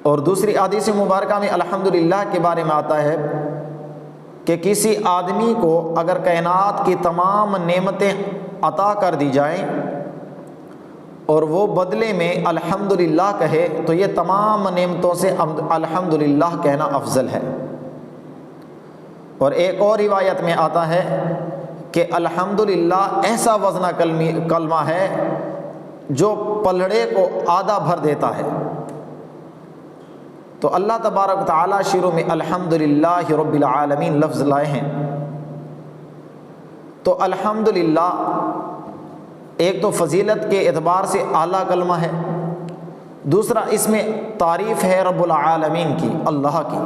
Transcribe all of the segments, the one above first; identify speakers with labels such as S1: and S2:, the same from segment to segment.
S1: اور دوسری حدیث مبارکہ میں الحمدللہ کے بارے میں آتا ہے کہ کسی آدمی کو اگر کائنات کی تمام نعمتیں عطا کر دی جائیں اور وہ بدلے میں الحمدللہ کہے تو یہ تمام نعمتوں سے الحمدللہ کہنا افضل ہے۔ اور ایک اور روایت میں آتا ہے کہ الحمدللہ ایسا وزنہ کلمہ ہے جو پلڑے کو آدھا بھر دیتا ہے۔ تو اللہ تبارک و تعالیٰ شروع میں الحمدللہ رب العالمین لفظ لائے ہیں۔ تو الحمدللہ ایک تو فضیلت کے اعتبار سے اعلیٰ کلمہ ہے، دوسرا اس میں تعریف ہے رب العالمین کی، اللہ کی۔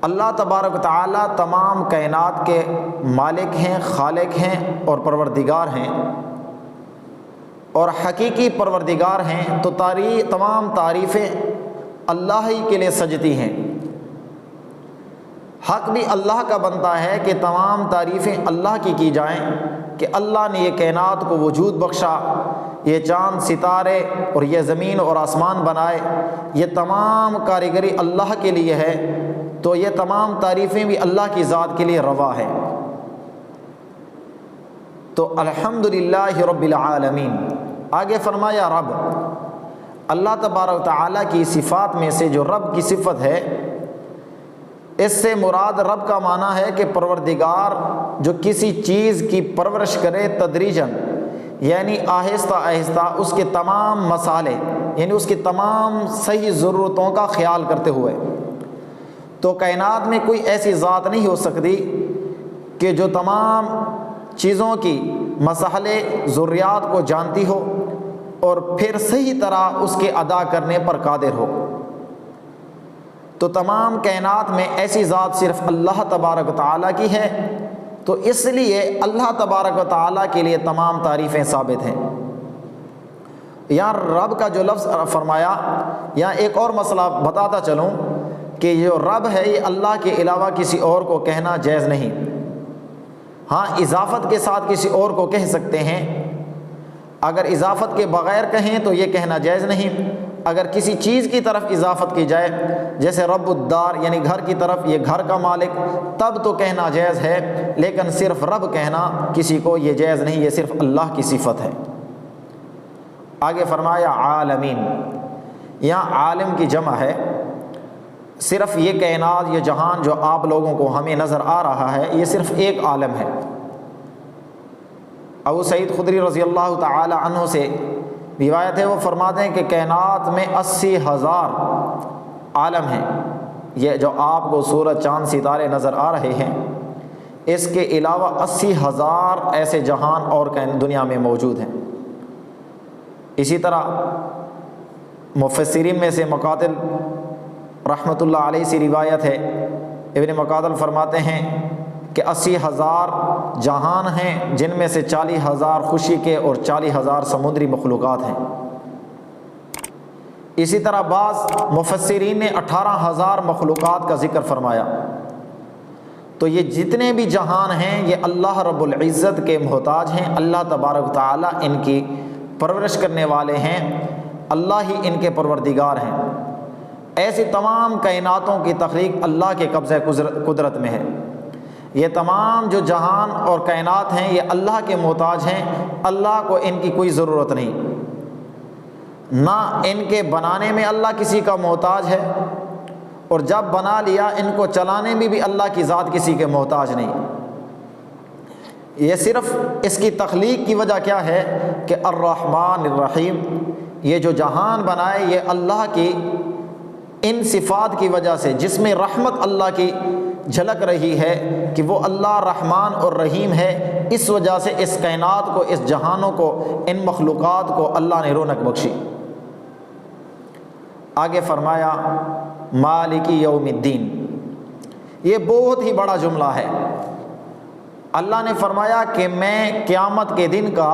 S1: اللہ تبارک و تعالیٰ تمام کائنات کے مالک ہیں، خالق ہیں اور پروردگار ہیں، اور حقیقی پروردگار ہیں، تو تمام تعریفیں اللہ ہی کے لیے سجتی ہیں۔ حق بھی اللہ کا بنتا ہے کہ تمام تعریفیں اللہ کی جائیں کہ اللہ نے یہ کائنات کو وجود بخشا، یہ چاند ستارے اور یہ زمین اور آسمان بنائے، یہ تمام کاریگری اللہ کے لیے ہے، تو یہ تمام تعریفیں بھی اللہ کی ذات کے لیے روا ہے۔ تو الحمدللہ رب العالمین۔ آگے فرمایا رب، اللہ تبارک و تعالیٰ کی صفات میں سے جو رب کی صفت ہے، اس سے مراد رب کا معنی ہے کہ پروردگار جو کسی چیز کی پرورش کرے تدریجاً، یعنی آہستہ آہستہ اس کے تمام مسالے، یعنی اس کی تمام صحیح ضرورتوں کا خیال کرتے ہوئے۔ تو کائنات میں کوئی ایسی ذات نہیں ہو سکتی کہ جو تمام چیزوں کی مسئلے ضروریات کو جانتی ہو اور پھر صحیح طرح اس کے ادا کرنے پر قادر ہو۔ تو تمام کائنات میں ایسی ذات صرف اللہ تبارک و تعالیٰ کی ہے، تو اس لیے اللہ تبارک و تعالیٰ کے لیے تمام تعریفیں ثابت ہیں۔ یہاں رب کا جو لفظ فرمایا، یہاں ایک اور مسئلہ بتاتا چلوں کہ جو رب ہے یہ اللہ کے علاوہ کسی اور کو کہنا جائز نہیں۔ ہاں، اضافت کے ساتھ کسی اور کو کہہ سکتے ہیں، اگر اضافت کے بغیر کہیں تو یہ کہنا جائز نہیں۔ اگر کسی چیز کی طرف اضافت کی جائے، جیسے رب الدار یعنی گھر کی طرف، یہ گھر کا مالک، تب تو کہنا جائز ہے، لیکن صرف رب کہنا کسی کو یہ جائز نہیں، یہ صرف اللہ کی صفت ہے۔ آگے فرمایا عالمین، یہاں عالم کی جمع ہے، صرف یہ کائنات، یہ جہان جو آپ لوگوں کو ہمیں نظر آ رہا ہے، یہ صرف ایک عالم ہے۔ ابو سعید خدری رضی اللہ تعالی عنہ سے روایت ہے، وہ فرماتے ہیں کہ کائنات میں 80,000 عالم ہیں، یہ جو آپ کو سورج چاند ستارے نظر آ رہے ہیں، اس کے علاوہ 80,000 ایسے جہان اور دنیا میں موجود ہیں۔ اسی طرح مفسرین میں سے مقاتل رحمۃ اللہ علیہ سے روایت ہے، ابن مقاتل فرماتے ہیں کہ 80,000 جہان ہیں، جن میں سے 40,000 خوشی کے اور 40,000 سمندری مخلوقات ہیں۔ اسی طرح بعض مفسرین نے 18,000 مخلوقات کا ذکر فرمایا۔ تو یہ جتنے بھی جہان ہیں یہ اللہ رب العزت کے محتاج ہیں، اللہ تبارک و تعالیٰ ان کی پرورش کرنے والے ہیں، اللہ ہی ان کے پروردگار ہیں۔ ایسی تمام کائناتوں کی تخلیق اللہ کے قبضہ قدرت میں ہے۔ یہ تمام جو جہان اور کائنات ہیں یہ اللہ کے محتاج ہیں، اللہ کو ان کی کوئی ضرورت نہیں، نہ ان کے بنانے میں اللہ کسی کا محتاج ہے، اور جب بنا لیا ان کو چلانے میں بھی اللہ کی ذات کسی کے محتاج نہیں۔ یہ صرف اس کی تخلیق کی وجہ کیا ہے کہ الرحمن الرحیم، یہ جو جہان بنائے یہ اللہ کی ان صفات کی وجہ سے، جس میں رحمت اللہ کی جھلک رہی ہے کہ وہ اللہ رحمان اور رحیم ہے، اس وجہ سے اس کائنات کو، اس جہانوں کو، ان مخلوقات کو اللہ نے رونق بخشی۔ آگے فرمایا مالک یوم الدین، یہ بہت ہی بڑا جملہ ہے۔ اللہ نے فرمایا کہ میں قیامت کے دن کا،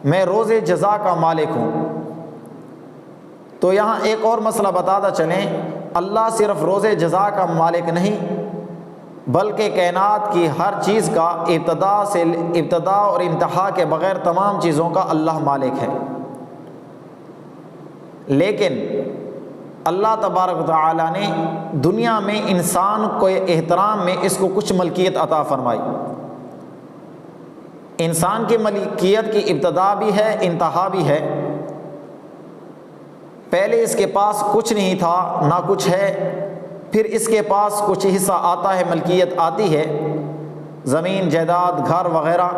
S1: میں روز جزا کا مالک ہوں۔ تو یہاں ایک اور مسئلہ بتاتا چلیں، اللہ صرف روز جزا کا مالک نہیں بلکہ کائنات کی ہر چیز کا ابتدا اور انتہا کے بغیر تمام چیزوں کا اللہ مالک ہے۔ لیکن اللہ تبارک و تعالی نے دنیا میں انسان کو احترام میں اس کو کچھ ملکیت عطا فرمائی۔ انسان کی ملکیت کی ابتدا بھی ہے، انتہا بھی ہے۔ پہلے اس کے پاس کچھ نہیں تھا، نہ کچھ ہے، پھر اس کے پاس کچھ حصہ آتا ہے، ملکیت آتی ہے، زمین، جائیداد، گھر وغیرہ،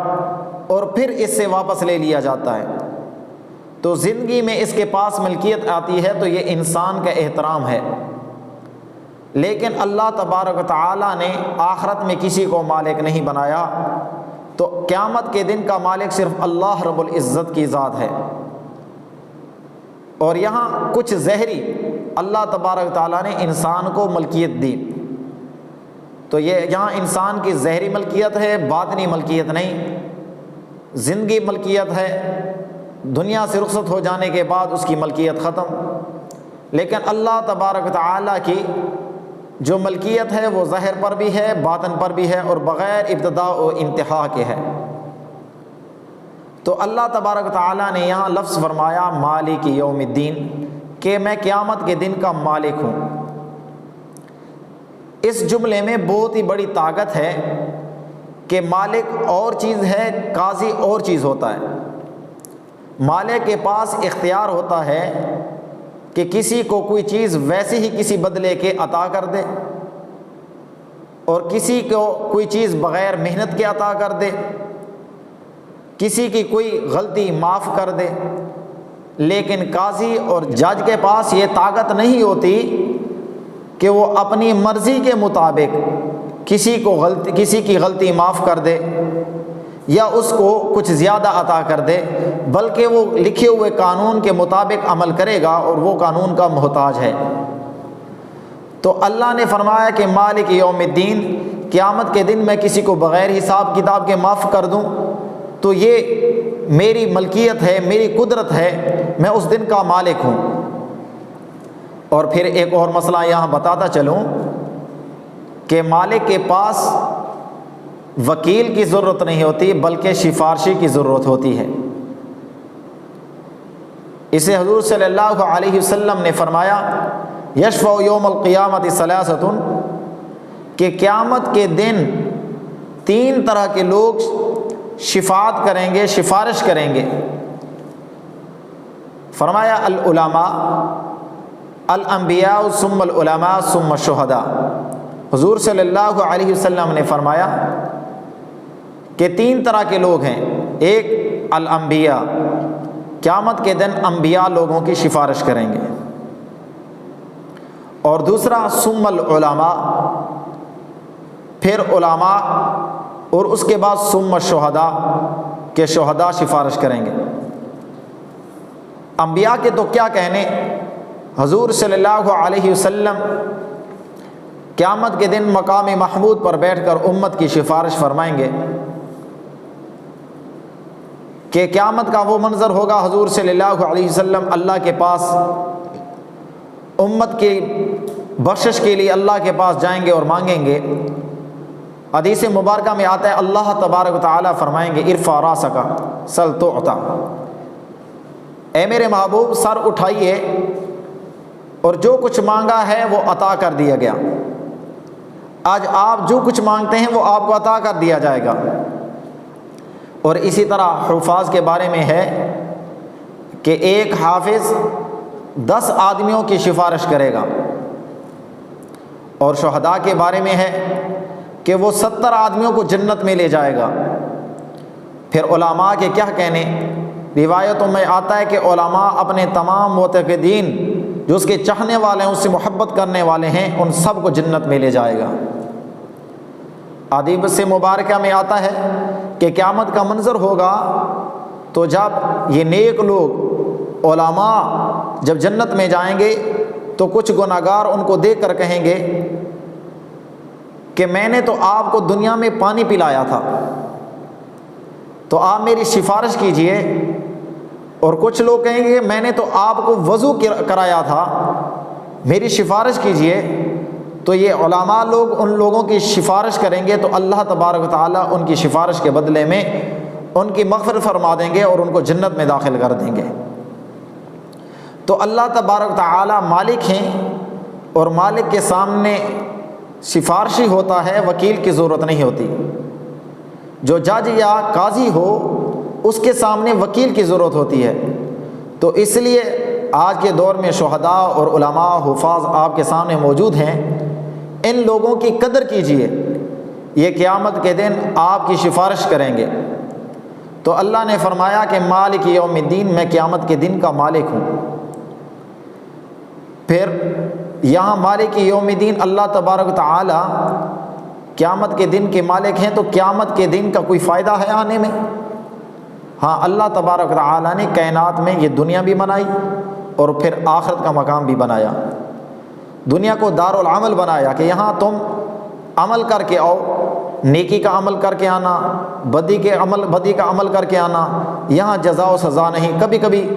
S1: اور پھر اس سے واپس لے لیا جاتا ہے۔ تو زندگی میں اس کے پاس ملکیت آتی ہے، تو یہ انسان کا احترام ہے۔ لیکن اللہ تبارک و تعالیٰ نے آخرت میں کسی کو مالک نہیں بنایا، تو قیامت کے دن کا مالک صرف اللہ رب العزت کی ذات ہے۔ اور یہاں کچھ ظاہری اللہ تبارک و تعالیٰ نے انسان کو ملکیت دی، تو یہ یہاں انسان کی ظاہری ملکیت ہے، باطنی ملکیت نہیں۔ زندگی ملکیت ہے، دنیا سے رخصت ہو جانے کے بعد اس کی ملکیت ختم۔ لیکن اللہ تبارک و تعالیٰ کی جو ملکیت ہے وہ ظاہر پر بھی ہے، باطن پر بھی ہے، اور بغیر ابتدا و انتہا کے ہے۔ تو اللہ تبارک و تعالیٰ نے یہاں لفظ فرمایا مالک یوم الدین، کہ میں قیامت کے دن کا مالک ہوں۔ اس جملے میں بہت ہی بڑی طاقت ہے کہ مالک اور چیز ہے، قاضی اور چیز ہوتا ہے۔ مالک کے پاس اختیار ہوتا ہے کہ کسی کو کوئی چیز ویسے ہی کسی بدلے کے عطا کر دے، اور کسی کو کوئی چیز بغیر محنت کے عطا کر دے، کسی کی کوئی غلطی معاف کر دے۔ لیکن قاضی اور جج کے پاس یہ طاقت نہیں ہوتی کہ وہ اپنی مرضی کے مطابق کسی کی غلطی معاف کر دے یا اس کو کچھ زیادہ عطا کر دے، بلکہ وہ لکھے ہوئے قانون کے مطابق عمل کرے گا، اور وہ قانون کا محتاج ہے۔ تو اللہ نے فرمایا کہ مالک یوم الدین، قیامت کے دن میں کسی کو بغیر حساب کتاب کے معاف کر دوں، تو یہ میری ملکیت ہے، میری قدرت ہے، میں اس دن کا مالک ہوں۔ اور پھر ایک اور مسئلہ یہاں بتاتا چلوں کہ مالک کے پاس وکیل کی ضرورت نہیں ہوتی، بلکہ سفارشی کی ضرورت ہوتی ہے۔ اسے حضور صلی اللہ علیہ وسلم نے فرمایا یشفع یوم القیامت ثلاثۃ، کہ قیامت کے دن 3 طرح کے لوگ شفاعت کریں گے، سفارش کریں گے۔ فرمایا العلماء، الانبیاء ثم العلماء ثم الشہداء۔ حضور صلی اللہ علیہ وسلم نے فرمایا کہ 3 طرح کے لوگ ہیں۔ ایک الانبیاء، قیامت کے دن انبیاء لوگوں کی سفارش کریں گے، اور دوسرا ثم العلماء، پھر علماء، اور اس کے بعد ثم الشہداء، کہ شہداء سفارش کریں گے۔ انبیاء کے تو کیا کہنے، حضور صلی اللہ علیہ وسلم قیامت کے دن مقام محمود پر بیٹھ کر امت کی سفارش فرمائیں گے کہ قیامت کا وہ منظر ہوگا، حضور صلی اللہ علیہ وسلم اللہ کے پاس امت کی بخشش کے لیے اللہ کے پاس جائیں گے اور مانگیں گے۔ حدیث مبارکہ میں آتا ہے اللہ تبارک و تعالیٰ فرمائیں گے ارفع راسک سل تعطیٰ، اے میرے محبوب سر اٹھائیے اور جو کچھ مانگا ہے وہ عطا کر دیا گیا۔ آج آپ جو کچھ مانگتے ہیں وہ آپ کو عطا کر دیا جائے گا۔ اور اسی طرح حفاظ کے بارے میں ہے کہ ایک حافظ 10 آدمیوں کی سفارش کرے گا، اور شہداء کے بارے میں ہے کہ وہ 70 آدمیوں کو جنت میں لے جائے گا۔ پھر علماء کے کیا کہنے، روایتوں میں آتا ہے کہ علماء اپنے تمام معتقدین جو اس کے چاہنے والے ہیں، اس سے محبت کرنے والے ہیں، ان سب کو جنت میں لے جائے گا۔ حدیث سے مبارکہ میں آتا ہے کہ قیامت کا منظر ہوگا تو جب یہ نیک لوگ علماء جب جنت میں جائیں گے تو کچھ گناہگار ان کو دیکھ کر کہیں گے کہ میں نے تو آپ کو دنیا میں پانی پلایا تھا، تو آپ میری سفارش کیجئے۔ اور کچھ لوگ کہیں گے میں نے تو آپ کو وضو کرایا تھا، میری سفارش کیجئے۔ تو یہ علماء لوگ ان لوگوں کی سفارش کریں گے، تو اللہ تبارک و تعالیٰ ان کی سفارش کے بدلے میں ان کی مغفرت فرما دیں گے اور ان کو جنت میں داخل کر دیں گے۔ تو اللہ تبارک تعالی مالک ہیں، اور مالک کے سامنے سفارشی ہوتا ہے، وکیل کی ضرورت نہیں ہوتی۔ جو جج یا قاضی ہو اس کے سامنے وکیل کی ضرورت ہوتی ہے۔ تو اس لیے آج کے دور میں شہداء اور علماء حفاظ آپ کے سامنے موجود ہیں، ان لوگوں کی قدر کیجئے، یہ قیامت کے دن آپ کی سفارش کریں گے۔ تو اللہ نے فرمایا کہ مالک یوم الدین، میں قیامت کے دن کا مالک ہوں۔ پھر یہاں مالک یوم الدین اللہ تبارک تعالی قیامت کے دن کے مالک ہیں، تو قیامت کے دن کا کوئی فائدہ ہے آنے میں؟ ہاں، اللہ تبارک تعالی نے کائنات میں یہ دنیا بھی بنائی اور پھر آخرت کا مقام بھی بنایا۔ دنیا کو دار العمل بنایا کہ یہاں تم عمل کر کے آؤ، نیکی کا عمل کر کے آنا، بدی کا عمل کر کے آنا، یہاں جزا و سزا نہیں۔ کبھی کبھی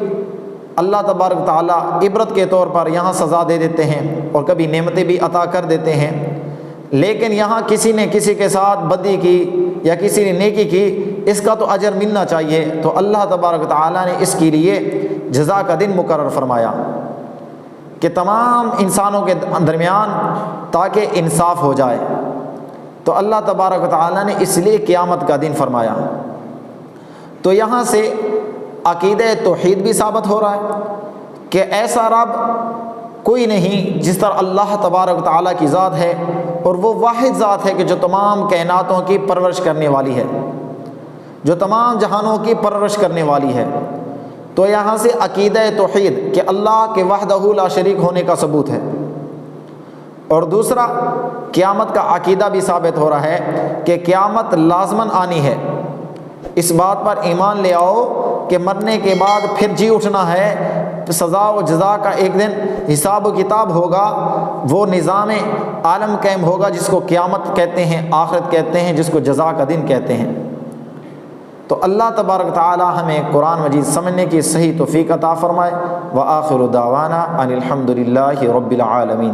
S1: اللہ تبارک تعالیٰ عبرت کے طور پر یہاں سزا دے دیتے ہیں اور کبھی نعمتیں بھی عطا کر دیتے ہیں، لیکن یہاں کسی نے کسی کے ساتھ بدی کی یا کسی نے نیکی کی، اس کا تو اجر ملنا چاہیے۔ تو اللہ تبارک تعالیٰ نے اس کے لیے جزا کا دن مقرر فرمایا کہ تمام انسانوں کے درمیان تاکہ انصاف ہو جائے۔ تو اللہ تبارک تعالیٰ نے اس لیے قیامت کا دن فرمایا۔ تو یہاں سے عقیدہ توحید بھی ثابت ہو رہا ہے کہ ایسا رب کوئی نہیں جس طرح اللہ تبارک تعالیٰ کی ذات ہے، اور وہ واحد ذات ہے کہ جو تمام کائناتوں کی پرورش کرنے والی ہے، جو تمام جہانوں کی پرورش کرنے والی ہے۔ تو یہاں سے عقیدہ توحید کہ اللہ کے وحدہ لا شریک ہونے کا ثبوت ہے۔ اور دوسرا، قیامت کا عقیدہ بھی ثابت ہو رہا ہے کہ قیامت لازماً آنی ہے۔ اس بات پر ایمان لے آؤ کہ مرنے کے بعد پھر جی اٹھنا ہے، سزا و جزا کا ایک دن حساب و کتاب ہوگا، وہ نظام عالم قائم ہوگا جس کو قیامت کہتے ہیں، آخرت کہتے ہیں، جس کو جزا کا دن کہتے ہیں۔ تو اللہ تبارک تعالی ہمیں قرآن مجید سمجھنے کی صحیح توفیق عطا فرمائے۔ وآخر دعوانا ان الحمد للہ رب العالمین۔